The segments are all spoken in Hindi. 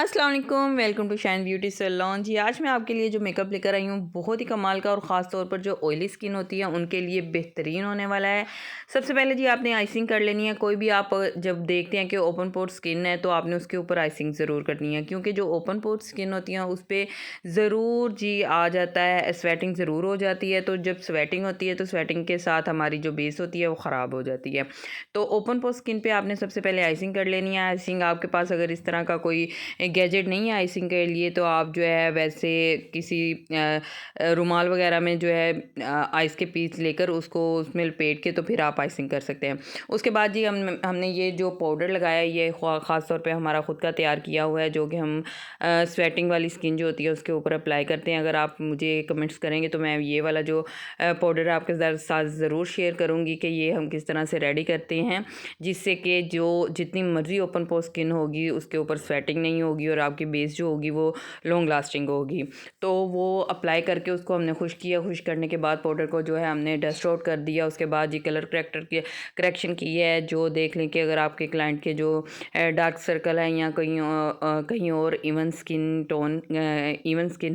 अस्सलाम वालेकुम, welcome to shine beauty salon. जी, आज मैं आपके लिए जो मेकअप लेकर आई हूँ बहुत ही कमाल का और ख़ास तौर पर जो ऑयली स्किन होती है उनके लिए बेहतरीन होने वाला है। सबसे पहले जी आपने आइसिंग कर लेनी है। कोई भी आप जब देखते हैं कि ओपन पोर स्किन है तो आपने उसके ऊपर आइसिंग ज़रूर करनी है, क्योंकि जो ओपन पोर स्किन होती है उस पर ज़रूर जी आ जाता है, स्वेटिंग ज़रूर हो जाती है। तो जब स्वेटिंग होती है तो स्वेटिंग के साथ हमारी जो बेस होती है वो ख़राब हो जाती है। तो ओपन पोर स्किन पर आपने सबसे पहले आइसिंग कर लेनी है। आइसिंग आपके पास अगर इस तरह का कोई गैजेट नहीं है आइसिंग के लिए तो आप जो है वैसे किसी रुमाल वगैरह में जो है आइस के पीस लेकर उसको उसमें लपेट के तो फिर आप आइसिंग कर सकते हैं। उसके बाद जी हमने ये जो पाउडर लगाया है ये ख़ास तौर पे हमारा ख़ुद का तैयार किया हुआ है, जो कि हम स्वेटिंग वाली स्किन जो होती है उसके ऊपर अप्लाई करते हैं। अगर आप मुझे कमेंट्स करेंगे तो मैं ये वाला जो पाउडर आपके साथ ज़रूर शेयर करूँगी कि ये हम किस तरह से रेडी करते हैं, जिससे कि जो जितनी मर्ज़ी ओपन पोर स्किन होगी उसके ऊपर स्वेटिंग नहीं होगी और आपकी बेस जो होगी वो लॉन्ग लास्टिंग होगी। तो वो अप्लाई करके उसको हमने खुश किया। खुश करने के बाद पाउडर को जो है हमने डस्ट आउट कर दिया। उसके बाद जी कलर करेक्शन की है। जो देख लें कि अगर आपके क्लाइंट के जो डार्क सर्कल है या कहीं और इवन स्किन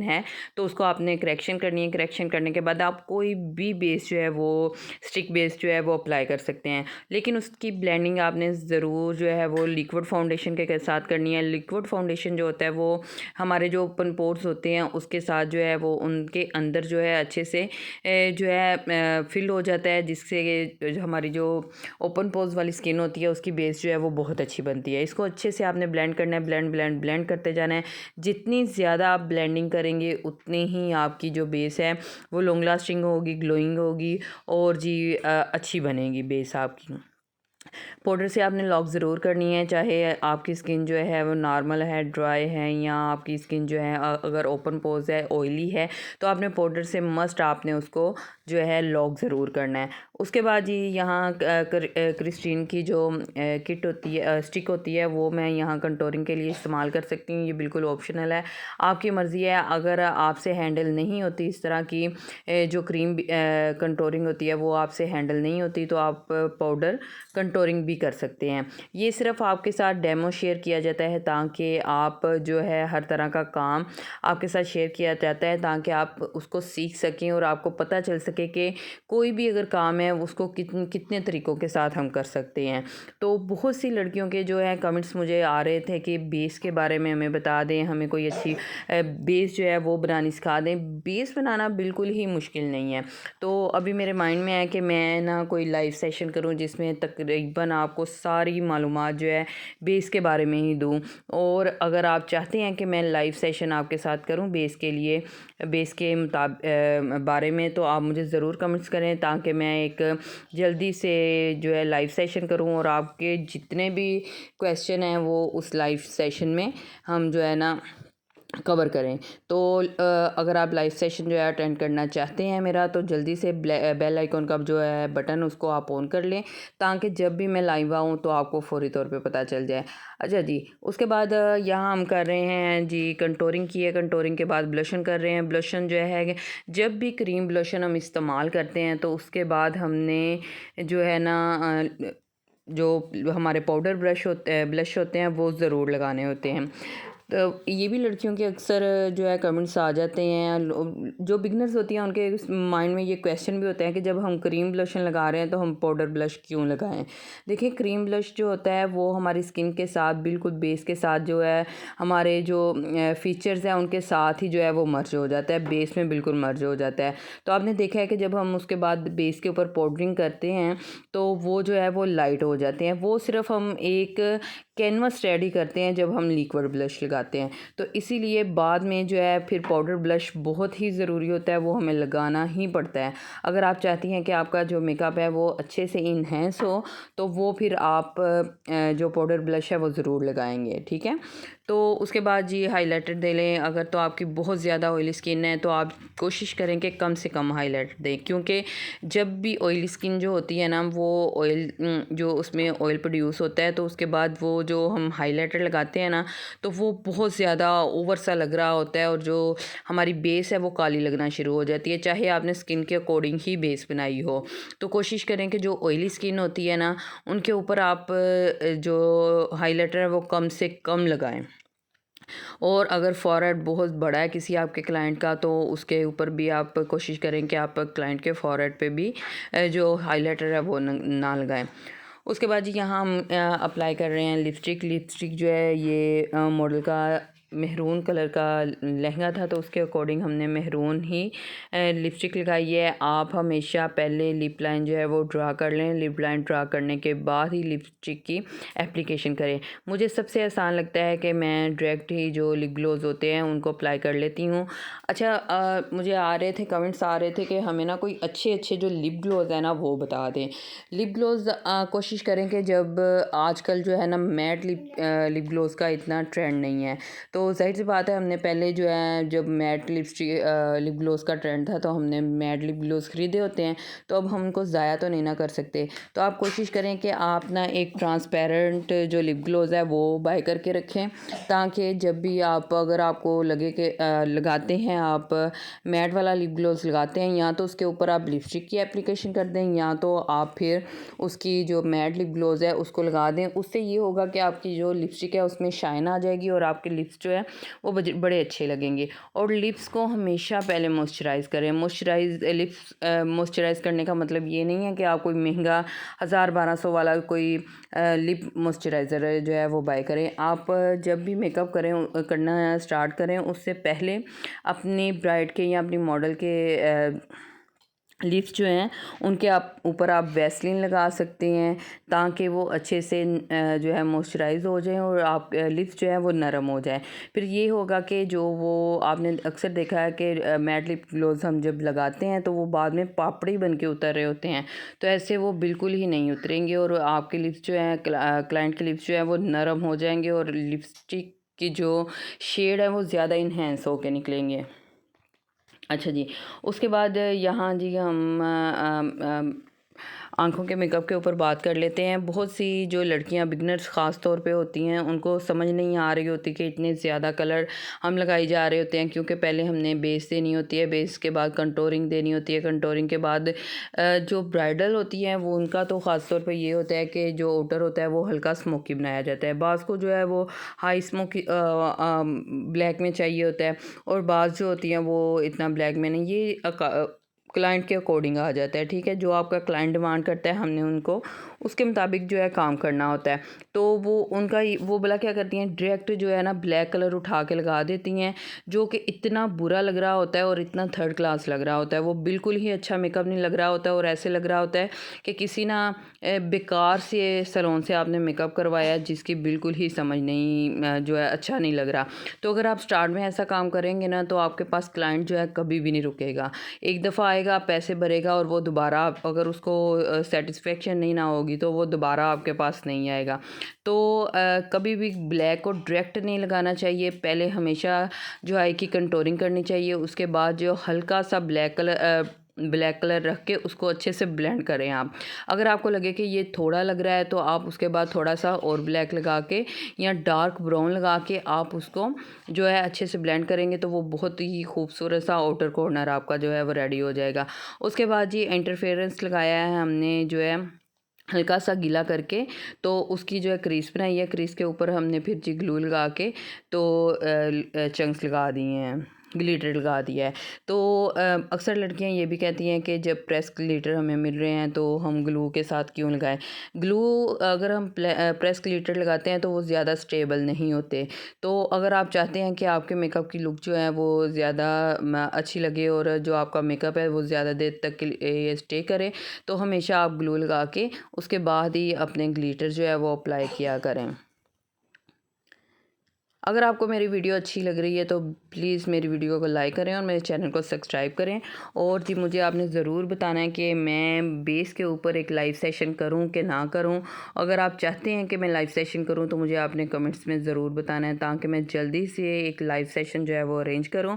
है तो उसको आपने करेक्शन करनी है। करेक्शन करने के बाद आप कोई भी बेस जो है वो स्टिक बेस जो है वो अप्लाई कर सकते हैं, लेकिन उसकी ब्लेंडिंग आपने ज़रूर जो है वो लिक्विड फाउंडेशन के साथ करनी है। लिक्विड फाउंडेशन जो होता है वो हमारे जो ओपन पोर्स होते हैं उसके साथ जो है वो उनके अंदर जो है अच्छे से जो है फिल हो जाता है, जिससे हमारी जो ओपन पोर्स वाली स्किन होती है उसकी बेस जो है वो बहुत अच्छी बनती है। इसको अच्छे से आपने ब्लेंड करना है, ब्लेंड करते जाना है। जितनी ज़्यादा आप ब्लेंडिंग करेंगे उतनी ही आपकी जो बेस है वो लॉन्ग लास्टिंग होगी, ग्लोइंग होगी और जी अच्छी बनेगी बेस आपकी। पाउडर से आपने लॉक ज़रूर करनी है, चाहे आपकी स्किन जो है वो नॉर्मल है, ड्राई है, या आपकी स्किन जो है अगर ओपन पोर्स है, ऑयली है, तो आपने पाउडर से मस्ट आपने उसको जो है लॉक ज़रूर करना है। उसके बाद जी यहाँ क्रिस्टीन की जो किट होती है, स्टिक होती है, वो मैं यहाँ कंटोरिंग के लिए इस्तेमाल कर सकती हूँ। ये बिल्कुल ऑप्शनल है, आपकी मर्ज़ी है। अगर आपसे हैंडल नहीं होती इस तरह की जो क्रीम कंटोरिंग होती है वो आपसे हैंडल नहीं होती तो आप पाउडर कंटोरिंग भी कर सकते हैं। ये सिर्फ आपके साथ डेमो शेयर किया जाता है ताकि आप जो है हर तरह का काम आपके साथ शेयर किया जाता है ताकि आप उसको सीख सकें और आपको पता चल सके कि कोई भी अगर काम है उसको कितने तरीक़ों के साथ हम कर सकते हैं। तो बहुत सी लड़कियों के जो है कमेंट्स मुझे आ रहे थे कि बेस के बारे में हमें बता दें, हमें कोई अच्छी बेस जो है वो बनानी सिखा दें। बेस बनाना बिल्कुल ही मुश्किल नहीं है। तो अभी मेरे माइंड में है कि मैं ना कोई लाइव सेशन करूं जिसमें तकरीबन आपको सारी मालूमात जो है बेस के बारे में ही दूं। और अगर आप चाहते हैं कि मैं लाइव सेशन आपके साथ करूं बेस के लिए, बेस के बारे में, तो आप मुझे ज़रूर कमेंट्स करें ताकि मैं एक जल्दी से जो है लाइव सेशन करूं और आपके जितने भी क्वेश्चन हैं वो उस लाइव सेशन में हम जो है ना कवर करें। तो अगर आप लाइव सेशन जो है अटेंड करना चाहते हैं मेरा, तो जल्दी से बेल आइकॉन का जो है बटन उसको आप ऑन कर लें ताकि जब भी मैं लाइव आऊँ तो आपको फौरी तौर पे पता चल जाए। अच्छा जी, उसके बाद यहाँ हम कर रहे हैं जी कंटोरिंग की है। कंटोरिंग के बाद ब्लशन कर रहे हैं। ब्लशन जो है जब भी क्रीम ब्लशन हम इस्तेमाल करते हैं तो उसके बाद हमने जो है ना जो हमारे पाउडर ब्लश होते हैं वो ज़रूर लगाने होते हैं। तो ये भी लड़कियों के अक्सर जो है कमेंट्स आ जाते हैं। जो बिगनर्स होती हैं उनके माइंड में ये क्वेश्चन भी होता है कि जब हम क्रीम ब्लशन लगा रहे हैं तो हम पाउडर ब्लश क्यों लगाएं। देखिए, क्रीम ब्लश जो होता है वो हमारी स्किन के साथ बिल्कुल बेस के साथ जो है हमारे जो फीचर्स हैं उनके साथ ही जो है वो मर्ज हो जाता है, बेस में बिल्कुल मर्ज हो जाता है। तो आपने देखा है कि जब हम उसके बाद बेस के ऊपर पाउडरिंग करते हैं तो वो जो है वो लाइट हो जाते हैं। वो सिर्फ हम एक कैनवस रेडी करते हैं जब हम लिक्विड ब्लश लगाते हैं। तो इसीलिए बाद में जो है फिर पाउडर ब्लश बहुत ही ज़रूरी होता है, वो हमें लगाना ही पड़ता है। अगर आप चाहती हैं कि आपका जो मेकअप है वो अच्छे से इन्हेंस हो तो वो फिर आप जो पाउडर ब्लश है वो ज़रूर लगाएंगे, ठीक है। तो उसके बाद जी हाइलाइटर दे लें। अगर तो आपकी बहुत ज़्यादा ऑयली स्किन है तो आप कोशिश करें कि कम से कम हाइलाइटर दें, क्योंकि जब भी ऑयली स्किन जो होती है ना वो ऑयल जो उसमें ऑयल प्रोड्यूस होता है तो उसके बाद वो जो हम हाइलाइटर लगाते हैं ना तो वो बहुत ज़्यादा ओवर सा लग रहा होता है और जो हमारी बेस है वो काली लगना शुरू हो जाती है, चाहे आपने स्किन के अकॉर्डिंग ही बेस बनाई हो। तो कोशिश करें कि जो ऑयली स्किन होती है ना उनके ऊपर आप जो हाइलाइटर है वो कम से कम लगाएं। और अगर फॉरहेड बहुत बड़ा है किसी आपके क्लाइंट का, तो उसके ऊपर भी आप कोशिश करें कि आप क्लाइंट के फॉरहेड पे भी जो हाइलाइटर है वो ना लगाएं। उसके बाद जी यहाँ हम अप्लाई कर रहे हैं लिपस्टिक। लिपस्टिक जो है ये मॉडल का मेहरून कलर का लहंगा था, तो उसके अकॉर्डिंग हमने मेहरून ही लिपस्टिक लगाई है। आप हमेशा पहले लिप लाइन जो है वो ड्रा कर लें। लिप लाइन ड्रा करने के बाद ही लिपस्टिक की एप्लीकेशन करें। मुझे सबसे आसान लगता है कि मैं डायरेक्ट ही जो लिप ग्लोज होते हैं उनको अप्लाई कर लेती हूँ। अच्छा, मुझे आ रहे थे कमेंट्स आ रहे थे कि हमें ना कोई अच्छे अच्छे जो लिप ग्लोज है ना वो बता दें। लिप ग्लोज कोशिश करें कि जब आजकल जो है ना मैट लिप ग्लोज का इतना ट्रेंड नहीं है, तो ज़ाहिर सी बात है हमने पहले जो है जब मैट लिप ग्लोज का ट्रेंड था तो हमने मैट लिप ग्लोज ख़रीदे होते हैं, तो अब हम उनको ज़ाया तो नहीं ना कर सकते। तो आप कोशिश करें कि आप ना एक ट्रांसपेरेंट जो लिप ग्लोज है वो बाय करके रखें, ताकि जब भी आप अगर आपको लगे कि लगाते हैं आप मैट वाला लिप ग्लोज लगाते हैं, या तो उसके ऊपर आप लिपस्टिक की एप्लीकेशन कर दें, या तो आप फिर उसकी जो मैट लिप ग्लोज है उसको लगा दें। उससे ये होगा कि आपकी जो लिपस्टिक है उसमें शाइन आ जाएगी और आपके लिप्स जो है वो बड़े अच्छे लगेंगे। और लिप्स को हमेशा पहले मॉइस्चराइज़ करें। लिप्स मॉइस्चराइज़ करने का मतलब ये नहीं है कि आप कोई महंगा 1000-1200 वाला कोई लिप मॉइस्चराइज़र जो है वो बाय करें। आप जब भी मेकअप करना स्टार्ट करें उससे पहले अपनी ब्राइड के या अपनी मॉडल के लिप्स जो हैं उनके आप ऊपर आप वैसलीन लगा सकते हैं, ताकि वो अच्छे से जो है मॉइस्चराइज़ हो जाएं और आप लिप्स जो है वो नरम हो जाए। फिर ये होगा कि जो वो आपने अक्सर देखा है कि मैट लिप ग्लोज हम जब लगाते हैं तो वो बाद में पापड़ी बन के उतर रहे होते हैं, तो ऐसे वो बिल्कुल ही नहीं उतरेंगे और आपके लिप्स जो हैं क्लाइंट के लिप्स जो है वो नरम हो जाएंगे और लिपस्टिक की जो शेड है वो ज़्यादा इन्हेंस होके निकलेंगे। अच्छा जी, उसके बाद यहाँ जी हम आँखों के मेकअप के ऊपर बात कर लेते हैं। बहुत सी जो लड़कियाँ बिगनर्स ख़ास तौर पे होती हैं उनको समझ नहीं आ रही होती कि इतने ज़्यादा कलर हम लगाए जा रहे होते हैं, क्योंकि पहले हमने बेस देनी होती है, बेस के बाद कंटूरिंग देनी होती है, कंटूरिंग के बाद जो ब्राइडल होती हैं वो उनका तो ख़ास तौर पे ये होता है कि जो आउटर होता है वो हल्का स्मोकी बनाया जाता है। बाज़ को जो है वो हाई स्मोकी ब्लैक में चाहिए होता है, और बाज़ जो होती हैं वो इतना ब्लैक में नहीं। ये क्लाइंट के अकॉर्डिंग आ जाता है, ठीक है। जो आपका क्लाइंट डिमांड करता है हमने उनको उसके मुताबिक जो है काम करना होता है। तो वो भला क्या करती हैं, डायरेक्ट जो है ना ब्लैक कलर उठा के लगा देती हैं, जो कि इतना बुरा लग रहा होता है और इतना थर्ड क्लास लग रहा होता है। वो बिल्कुल ही अच्छा मेकअप नहीं लग रहा होता है और ऐसे लग रहा होता है कि किसी ना बेकार से सैलून से आपने मेकअप करवाया है, जिसकी बिल्कुल ही समझ नहीं जो है अच्छा नहीं लग रहा। तो अगर आप स्टार्ट में ऐसा काम करेंगे ना तो आपके पास क्लाइंट जो है कभी भी नहीं रुकेगा। एक दफ़ा आएगा, पैसे भरेगा और वो दोबारा अगर उसको सेटिस्फेक्शन नहीं ना होगी तो वो दोबारा आपके पास नहीं आएगा। तो कभी भी ब्लैक को डायरेक्ट नहीं लगाना चाहिए। पहले हमेशा जो आई की कंटूरिंग करनी चाहिए, उसके बाद जो हल्का सा ब्लैक कलर रख के उसको अच्छे से ब्लेंड करें आप। अगर आपको लगे कि ये थोड़ा लग रहा है तो आप उसके बाद थोड़ा सा और ब्लैक लगा के या डार्क ब्राउन लगा के आप उसको जो है अच्छे से ब्लेंड करेंगे तो वो बहुत ही खूबसूरत सा आउटर कॉर्नर आपका जो है वो रेडी हो जाएगा। उसके बाद जी इंटरफेरेंस लगाया है हमने जो है हल्का सा गीला करके, तो उसकी जो है क्रीज बनाई है। क्रीज के ऊपर हमने फिर जी ग्लू लगा के तो चंक्स लगा दिए हैं, ग्लिटर लगा दिया है। तो अक्सर लड़कियां ये भी कहती हैं कि जब प्रेस ग्लिटर हमें मिल रहे हैं तो हम ग्लू के साथ क्यों लगाएं। ग्लू अगर हम प्रेस ग्लिटर लगाते हैं तो वो ज़्यादा स्टेबल नहीं होते। तो अगर आप चाहते हैं कि आपके मेकअप की लुक जो है वो ज़्यादा अच्छी लगे और जो आपका मेकअप है वो ज़्यादा देर तक के लिए स्टे करे, तो हमेशा आप ग्लू लगा के उसके बाद ही अपने ग्लिटर जो है वो अप्लाई किया करें। अगर आपको मेरी वीडियो अच्छी लग रही है तो प्लीज़ मेरी वीडियो को लाइक करें और मेरे चैनल को सब्सक्राइब करें। और जी मुझे आपने ज़रूर बताना है कि मैं बेस के ऊपर एक लाइव सेशन करूं कि ना करूं। अगर आप चाहते हैं कि मैं लाइव सेशन करूं तो मुझे आपने कमेंट्स में ज़रूर बताना है, ताकि मैं जल्दी से एक लाइव सेशन जो है वो अरेंज करूं